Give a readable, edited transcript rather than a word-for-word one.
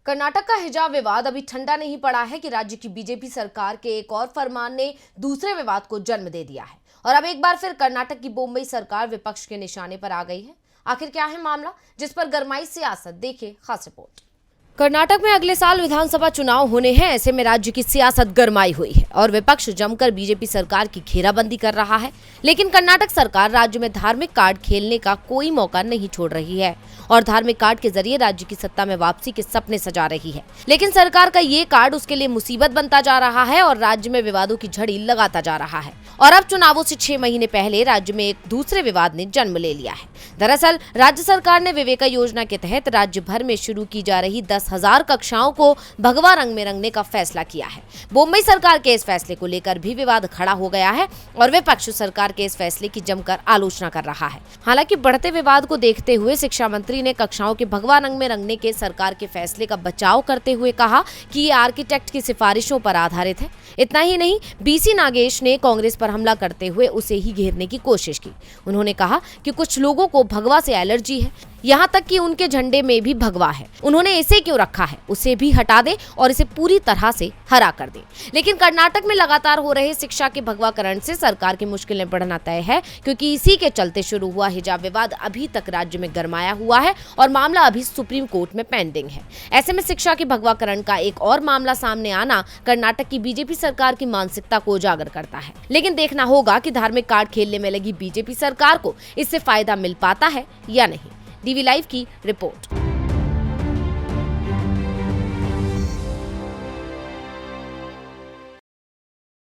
कर्नाटक का हिजाब विवाद अभी ठंडा नहीं पड़ा है कि राज्य की बीजेपी सरकार के एक और फरमान ने दूसरे विवाद को जन्म दे दिया है और अब एक बार फिर कर्नाटक की बॉम्बे सरकार विपक्ष के निशाने पर आ गई है। आखिर क्या है मामला, जिस पर गरमाई सियासत, देखिए खास रिपोर्ट। कर्नाटक में अगले साल विधानसभा चुनाव होने हैं। ऐसे में राज्य की सियासत गरमाई हुई है और विपक्ष जमकर बीजेपी सरकार की घेराबंदी कर रहा है। लेकिन कर्नाटक सरकार राज्य में धार्मिक कार्ड खेलने का कोई मौका नहीं छोड़ रही है और धार्मिक कार्ड के जरिए राज्य की सत्ता में वापसी के सपने सजा रही है। लेकिन सरकार का ये कार्ड उसके लिए मुसीबत बनता जा रहा है और राज्य में विवादों की झड़ी लगाता जा रहा है। और अब चुनावों से 6 महीने पहले राज्य में एक दूसरे विवाद ने जन्म ले लिया है। दरअसल राज्य सरकार ने विवेका योजना के तहत राज्य भर में शुरू की जा रही 10,000 कक्षाओं को भगवा रंग में रंगने का फैसला किया है। बॉम्बे सरकार के इस फैसले को लेकर भी विवाद खड़ा हो गया है और विपक्ष सरकार के इस फैसले की जमकर आलोचना कर रहा है। हालांकि बढ़ते विवाद को देखते हुए शिक्षा मंत्री ने कक्षाओं के भगवा रंग में रंगने के सरकार के फैसले का बचाव करते हुए कहा कि ये आर्किटेक्ट की सिफारिशों पर आधारित है। इतना ही नहीं, बीसी नागेश ने कांग्रेस पर हमला करते हुए उसे ही घेरने की कोशिश की। उन्होंने कहा कि कुछ लोगों को भगवा से एलर्जी है, यहाँ तक कि उनके झंडे में भी भगवा है। उन्होंने इसे क्यों रखा है, उसे भी हटा दे और इसे पूरी तरह से हरा कर दे। लेकिन कर्नाटक में लगातार हो रहे शिक्षा के भगवाकरण से सरकार की मुश्किलें बढ़ना तय है, क्योंकि इसी के चलते शुरू हुआ हिजाब विवाद अभी तक राज्य में गरमाया हुआ है और मामला अभी सुप्रीम कोर्ट में पेंडिंग है। ऐसे में शिक्षा के भगवाकरण का एक और मामला सामने आना कर्नाटक की बीजेपी सरकार की मानसिकता को उजागर करता है। लेकिन देखना होगा कि धार्मिक कार्ड खेलने में लगी बीजेपी सरकार को इससे फायदा मिल पाता है या नहीं। डीवी लाइव की रिपोर्ट।